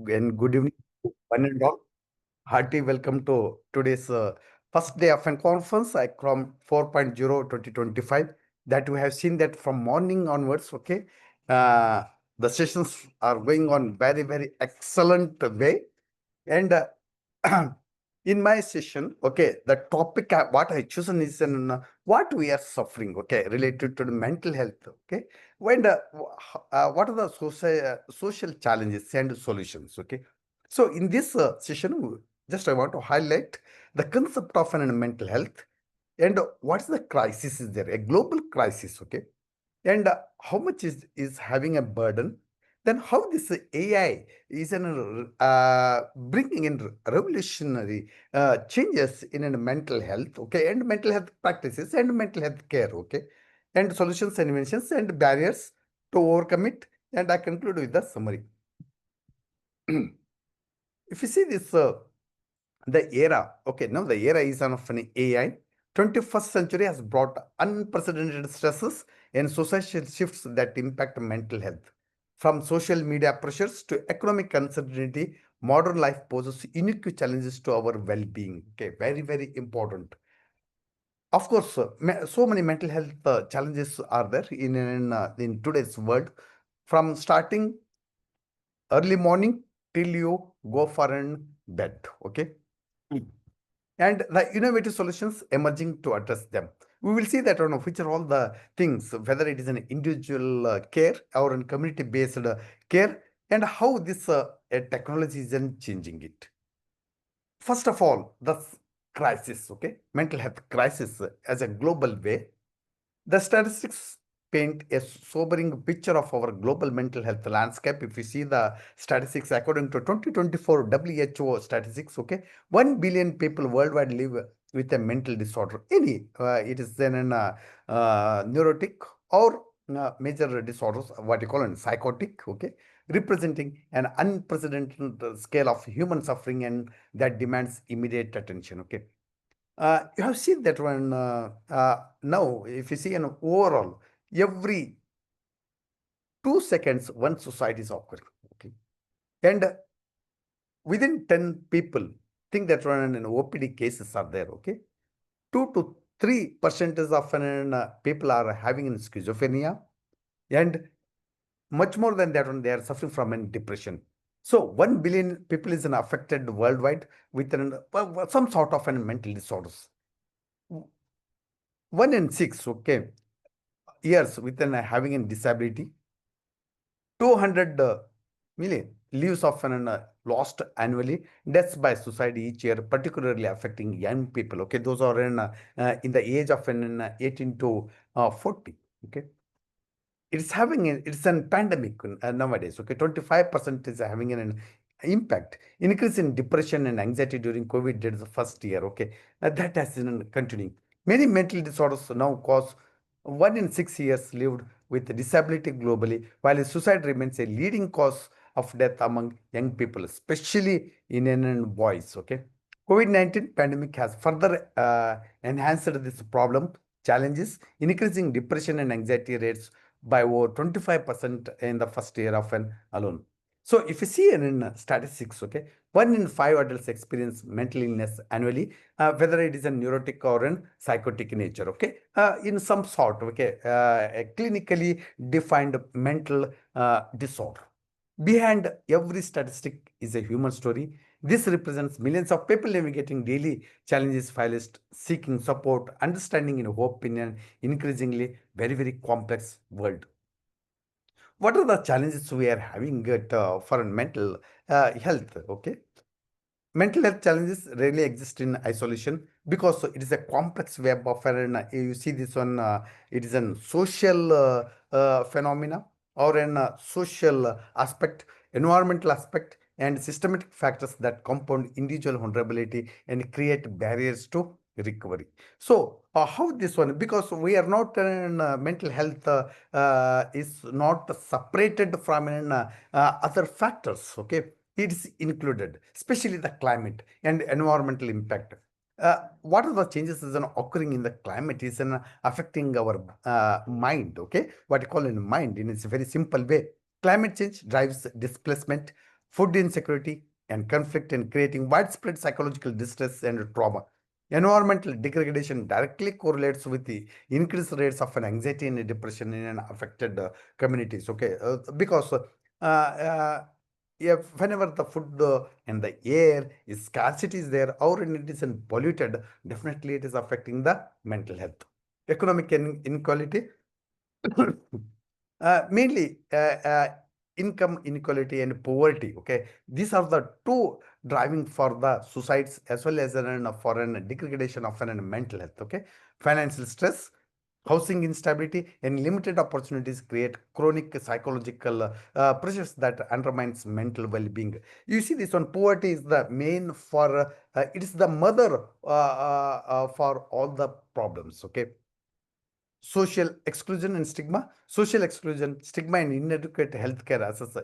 and good evening to one and all. Hearty welcome to today's first day of a conference, ICORM 4.0 2025. That we have seen that from morning onwards, okay, uh, the sessions are going on very excellent way. And in my session, okay, the topic what I chosen is what we are suffering, okay, related to the mental health, okay. When what are the social challenges and solutions, okay. So in this session, just I want to highlight the concept of an mental health and what's the crisis is there, a global crisis, okay, and how much is having a burden, then how this AI is bringing in revolutionary changes in mental health, okay, and mental health practices and mental health care, okay, and solutions and inventions and barriers to overcome it. And I conclude with the summary. If you see this, the era, okay, now the era is of an AI. 21st century has brought unprecedented stresses and social shifts that impact mental health. From social media pressures to economic uncertainty, modern life poses unique challenges to our well-being. Okay, very important. Of course, so many mental health challenges are there in today's world. From starting early morning till you go for an bed. Okay. Mm. And the innovative solutions emerging to address them. We will see that on which are all the things, whether it is an individual care or in community-based care, and how this technology is changing it. First of all, the crisis, okay, mental health crisis as a global way. The statistics paint a sobering picture of our global mental health landscape. If you see the statistics according to 2024 WHO statistics, okay, 1 billion people worldwide live with a mental disorder. Any, it is then an neurotic or major disorders, what you call it, psychotic, okay, representing an unprecedented scale of human suffering and that demands immediate attention, okay. You have seen that one now, if you see an overall, every 2 seconds, one suicide is occurring. Okay. And within 10 people, think that one in OPD cases are there. Okay. 2 to 3% of people are having in schizophrenia, and much more than that one, they are suffering from depression. So 1 billion people is affected worldwide with some sort of mental disorders. 1 in 6, okay, years within having a disability, 200 million lives of lost annually, deaths by suicide each year, particularly affecting young people. Okay, those are in the age of 18 to 40. Okay, it's having it's a pandemic nowadays. Okay, 25% is having an impact. Increase in depression and anxiety during COVID did the first year. Okay, that has been continuing. Many mental disorders now cause 1 in 6 years lived with disability globally, while suicide remains a leading cause of death among young people, especially in boys. Okay, COVID-19 pandemic has further enhanced this problem challenges, increasing depression and anxiety rates by over 25% in the first year of an alone. So if you see in statistics, okay, 1 in 5 adults experience mental illness annually, whether it is a neurotic or a psychotic nature, okay, in some sort, okay, a clinically defined mental disorder. Behind every statistic is a human story. This represents millions of people navigating daily challenges, whilst seeking support, understanding, and hope in an increasingly very complex world. What are the challenges we are having for mental health? Okay, mental health challenges rarely exist in isolation because it is a complex web of you see this one, it is a social phenomena or an social aspect, environmental aspect, and systematic factors that compound individual vulnerability and create barriers to recovery. So how this one, because we are not in mental health is not separated from other factors, okay, it is included, especially the climate and environmental impact. What are the changes is occurring in the climate is affecting our mind, okay? What you call in mind in its very simple way. Climate change drives displacement food insecurity, and conflict, and creating widespread psychological distress and trauma. Environmental degradation directly correlates with the increased rates of an anxiety and depression in an affected communities. Okay, because if whenever the food and the air is scarcity is there, or it is polluted, definitely it is affecting the mental health. Economic inequality, mainly income inequality and poverty. Okay, these are the two driving for the suicides as well as for an degradation of an mental health. Okay, financial stress, housing instability, and limited opportunities create chronic psychological pressures that undermines mental well-being. You see, this one poverty is the main for it is the mother for all the problems. Okay, social exclusion and stigma. Social exclusion, stigma, and inadequate healthcare access,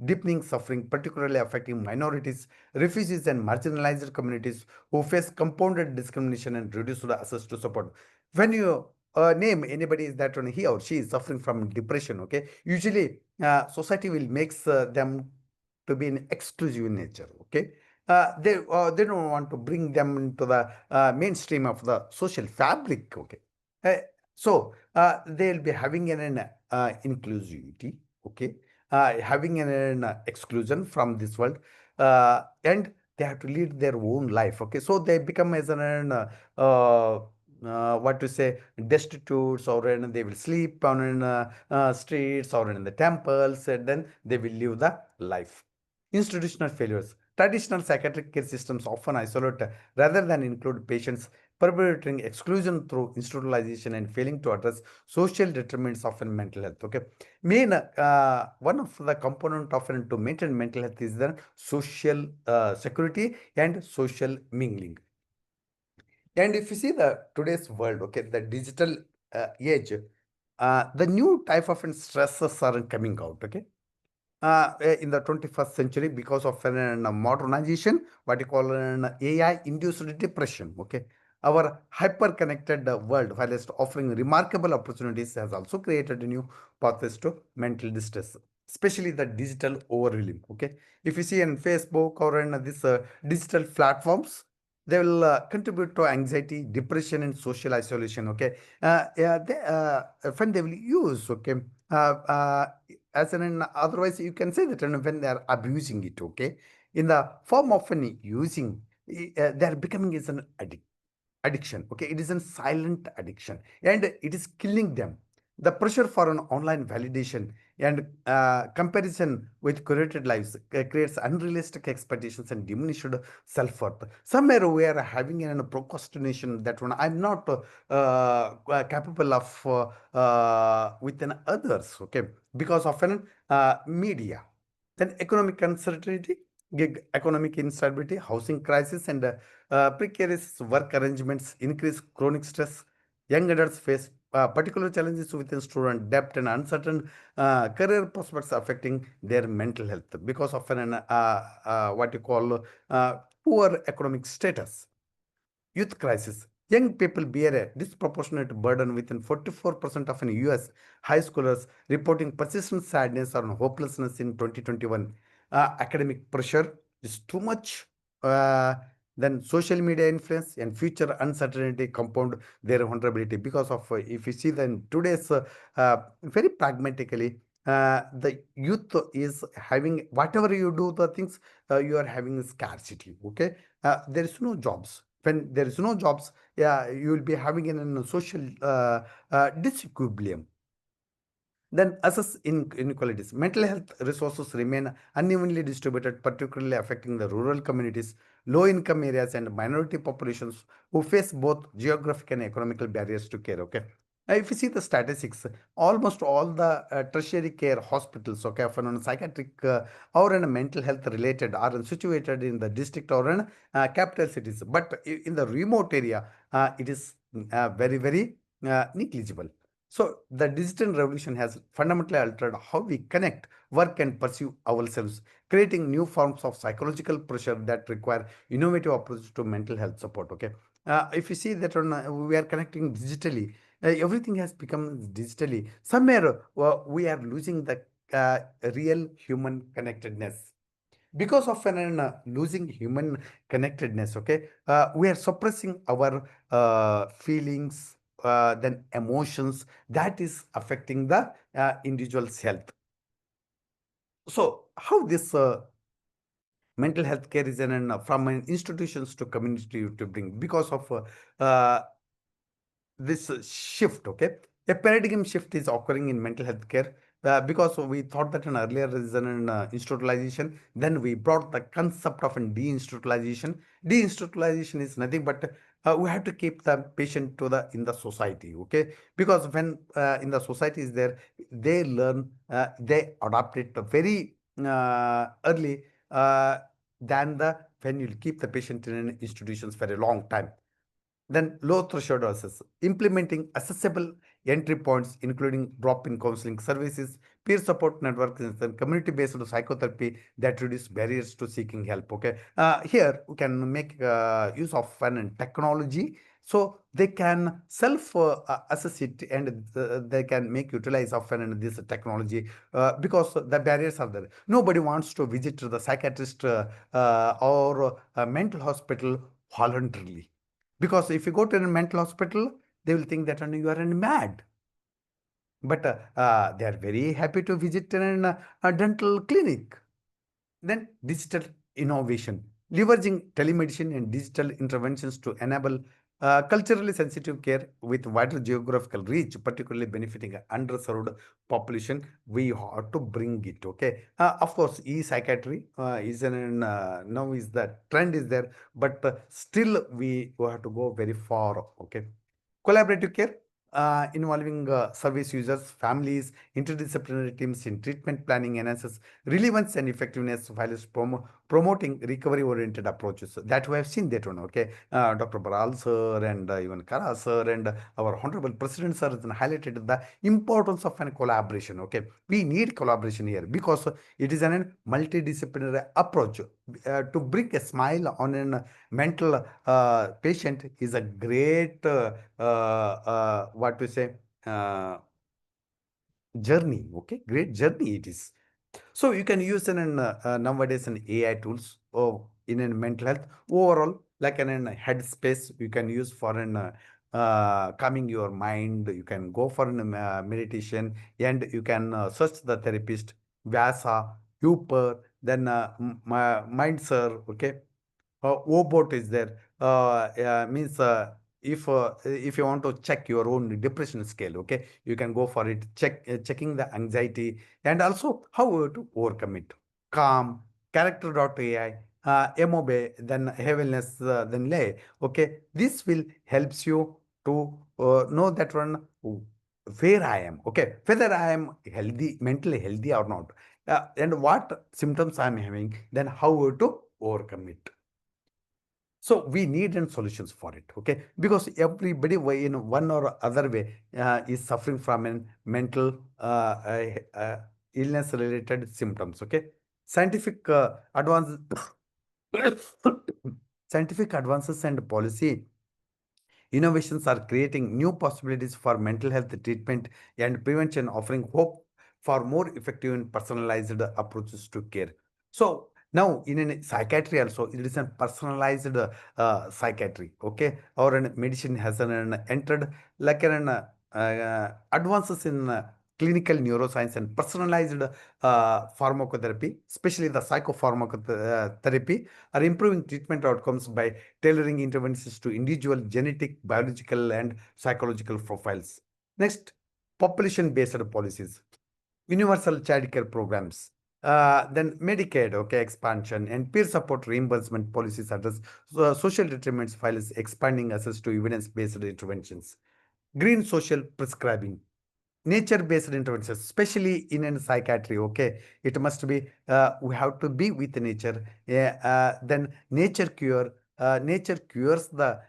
deepening suffering, particularly affecting minorities, refugees, and marginalized communities who face compounded discrimination and reduced access to support. When you name anybody that one, he or she is suffering from depression, okay, usually society will makes them to be in exclusive in nature. Okay, they don't want to bring them into the mainstream of the social fabric. Okay, uh, so they'll be having an inclusivity, okay, having an exclusion from this world, and they have to lead their own life. Okay, so they become as what to say, destitutes, or they will sleep on streets or in the temples, and then they will live the life. Institutional failures. Traditional psychiatric care systems often isolate rather than include patients, perpetuating exclusion through institutionalization and failing to address social determinants of mental health. Okay, main one of the component of to maintain mental health is the social security and social mingling. And if you see the today's world, okay, the digital age, the new type of stresses are coming out. Okay, in the 21st century because of an modernization, what you call an AI-induced depression. Okay, our hyper-connected world, while it's offering remarkable opportunities, has also created new pathways to mental distress, especially the digital overwhelm. Okay, if you see in Facebook or in this digital platforms, they will contribute to anxiety, depression, and social isolation. Okay, yeah, when they will use. Okay, uh, uh, as an otherwise you can say that when they are abusing it, okay, in the form of an using, they are becoming is an addiction. Okay, it is a silent addiction, and it is killing them. The pressure for an online validation and comparison with curated lives creates unrealistic expectations and diminished self-worth. Somewhere we are having a procrastination that one I'm not capable of within others. Okay, because of an media. Then economic uncertainty, gig economic instability, housing crisis, and precarious work arrangements increase chronic stress. Young adults face particular challenges within student debt and uncertain career prospects affecting their mental health because of an what you call poor economic status. Youth crisis. Young people bear a disproportionate burden within 44% of an US high schoolers reporting persistent sadness or hopelessness in 2021. Academic pressure is too much. Uh, then social media influence and future uncertainty compound their vulnerability because of if you see then today's very pragmatically the youth is having whatever you do the things you are having scarcity. Okay, there is no jobs. When there is no jobs, yeah, you will be having a social disequilibrium. Then assess inequalities. Mental health resources remain unevenly distributed, particularly affecting the rural communities, low income areas, and minority populations who face both geographic and economical barriers to care. Okay. If you see the statistics, almost all the tertiary care hospitals, okay, for on psychiatric or in a mental health related are situated in the district or in capital cities. But in the remote area, it is very, very negligible. So the digital revolution has fundamentally altered how we connect, work, and pursue ourselves, creating new forms of psychological pressure that require innovative approaches to mental health support. Okay, if you see that we are connecting digitally, everything has become digitally. Somewhere we are losing the real human connectedness. because of an losing human connectedness. Okay, we are suppressing our feelings, then emotions, that is affecting the individual's health. So how this mental health care is from an institutions to community to bring, because of this shift. Okay, a paradigm shift is occurring in mental health care, because we thought that an earlier is an institutionalization, then we brought the concept of an deinstitutionalization. Deinstitutionalization is nothing but we have to keep the patient to the in the society. Okay, because when in the society is there, they learn, they adopt it very early, than the when you keep the patient in institutions for a long time. Then low threshold access, implementing accessible entry points, including drop-in counseling services, peer support networks, and community-based psychotherapy that reduce barriers to seeking help. Okay, here we can make use of an technology, so they can self assess it, and they can make utilize of this technology, because the barriers are there. Nobody wants to visit the psychiatrist or a mental hospital voluntarily, because if you go to a mental hospital, they will think that you are mad. But they are very happy to visit a dental clinic. Then digital innovation, leveraging telemedicine and digital interventions to enable culturally sensitive care with wider geographical reach, particularly benefiting underserved population. We have to bring it. Okay, of course, e-psychiatry is now is the trend is there, but still we have to go very far. Okay, collaborative care, involving service users, families, interdisciplinary teams in treatment planning enhances relevance and effectiveness while it's promoting recovery-oriented approaches. That we have seen that one. Okay, Dr. Baral sir and even Kara sir and our honorable president sir has highlighted the importance of an collaboration. Okay, we need collaboration here because it is an multidisciplinary approach. To bring a smile on a mental patient is a great what to say, uh, journey. Okay, great journey it is. So you can use nowadays an AI tools in an mental health overall, like an headspace you can use for an calming your mind. You can go for an meditation, and you can search the therapist Vyasa, Uper, then Mindser. Okay, O-bot is there. Means if you want to check your own depression scale, okay, you can go for it. Checking the anxiety and also how to overcome it. Calm, character.ai, MOB, then heaviness, then lay. Okay, this will helps you to know that one where I am. Okay, whether I am healthy, mentally healthy or not, and what symptoms I am having, then how to overcome it. So we need and solutions for it. Okay, because everybody in one or other way is suffering from a mental illness related symptoms. Okay, scientific advances scientific advances and policy innovations are creating new possibilities for mental health treatment and prevention, offering hope for more effective and personalized approaches to care. So now in psychiatry also, it is a personalized psychiatry. Okay, or medicine has entered like advances in clinical neuroscience and personalized pharmacotherapy, especially the psychopharmacotherapy, are improving treatment outcomes by tailoring interventions to individual genetic, biological, and psychological profiles. Next, population-based policies, universal child care programs, then Medicaid, okay, expansion, and peer support reimbursement policies address social determinants files, expanding access to evidence-based interventions. Green social prescribing, nature-based interventions, especially in psychiatry. Okay, it must be we have to be with nature. Yeah, then nature cures the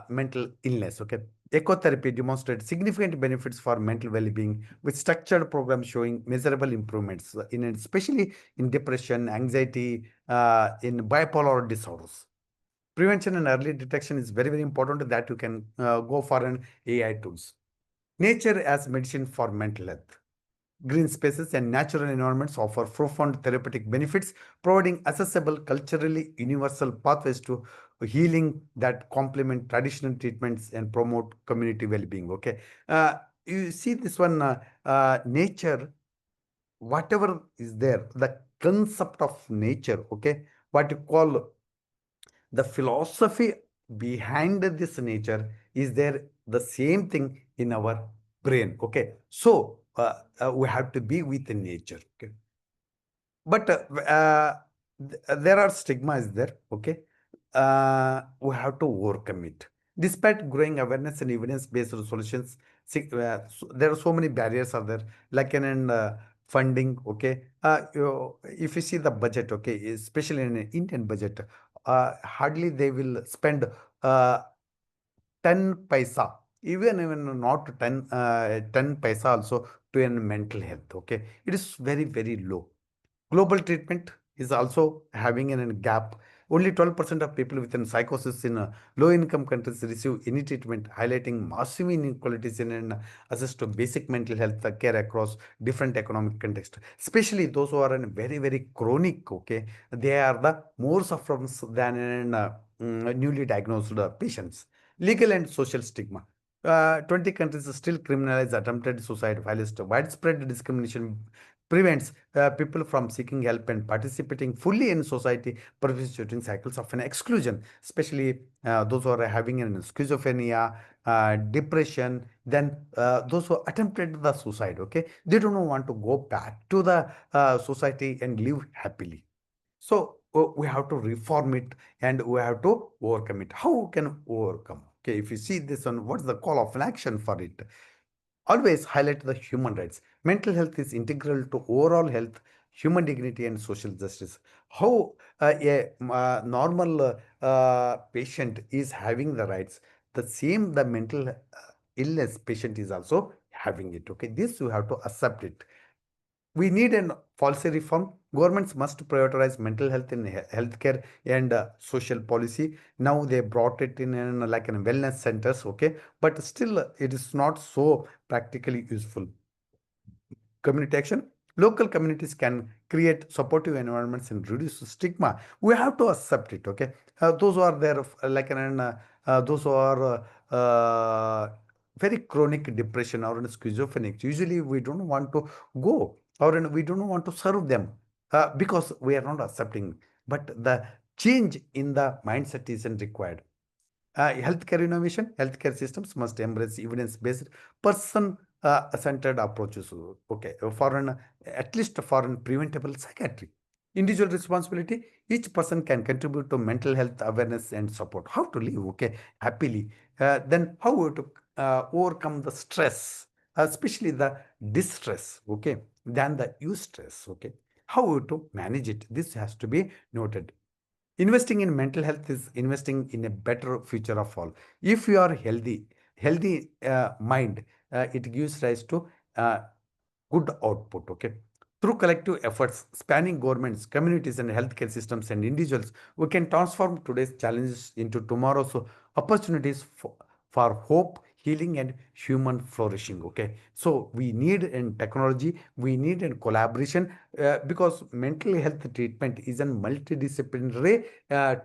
mental illness. Okay, ecotherapy demonstrates significant benefits for mental well-being with structured programs showing measurable improvements in especially in depression, anxiety, in bipolar disorders. Prevention and early detection is very important, that you can go for an AI tools. Nature as medicine for mental health. Green spaces and natural environments offer profound therapeutic benefits, providing accessible, culturally universal pathways to healing that complement traditional treatments and promote community well-being. Okay, you see this one, nature, whatever is there, the concept of nature. Okay, what you call the philosophy behind this nature is there, the same thing in our brain. Okay, so we have to be with the nature. Okay, but there are stigmas there. Okay, we have to overcome it. Despite growing awareness and evidence-based solutions, there are so many barriers are there, like in funding. Okay, if you see the budget, okay, especially in an Indian budget, hardly they will spend uh, 10 paisa, even not 10 paisa also to a mental health. Okay, it is very, very low. Global treatment is also having a gap. Only 12% of people with psychosis in low income countries receive any treatment, highlighting massive inequalities in access to basic mental health care across different economic contexts. Especially those who are in very, very chronic, okay, they are the more sufferers than in newly diagnosed patients. Legal and social stigma. 20 countries still criminalize attempted suicide, while widespread discrimination prevents people from seeking help and participating fully in society, perpetuating cycles of an exclusion, especially those who are having an schizophrenia, depression, then those who attempted the suicide. Okay, they don't want to go back to the society and live happily. So we have to reform it and we have to overcome it. How can overcome? Okay, if you see this one, what's the call of action for it? Always highlight the human rights. Mental health is integral to overall health, human dignity, and social justice. How a normal patient is having the rights, the same the mental illness patient is also having it. Okay, this you have to accept it. We need an policy reform. Governments must prioritize mental health in healthcare and social policy. Now they brought it in like in wellness centers, okay, but still it is not so practically useful. Community action. Local communities can create supportive environments and reduce stigma. We have to accept it. Okay, those who are there, those who are very chronic depression or in schizophrenic, usually we don't want to go we don't want to serve them because we are not accepting. But the change in the mindset isn't required. Healthcare innovation, healthcare systems must embrace evidence-based, person-centered approaches. Okay, for an at least for an preventable psychiatry. Individual responsibility. Each person can contribute to mental health awareness and support. How to live, okay, happily. Then how to overcome the stress, especially the distress, okay, than the eustress, okay. How to manage it. This has to be noted. Investing in mental health is investing in a better future of all. If you are healthy mind, it gives rise to uh, good output. Okay, through collective efforts spanning governments, communities, and healthcare systems and individuals, we can transform today's challenges into tomorrow's opportunities for hope, healing, and human flourishing. Okay, so we need in technology, we need in collaboration, because mental health treatment is a multidisciplinary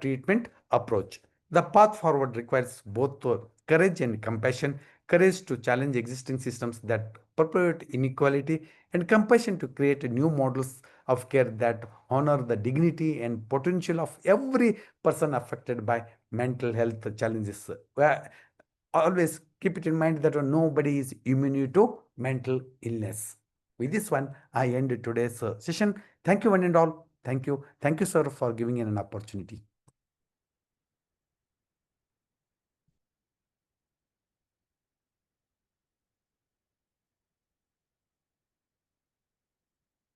treatment approach. The path forward requires both courage and compassion. Courage to challenge existing systems that perpetuate inequality, and compassion to create new models of care that honor the dignity and potential of every person affected by mental health challenges. Always keep it in mind that nobody is immune to mental illness. With this one, I end today's session. Thank you, one and all. Thank you. Thank you, sir, for giving an opportunity.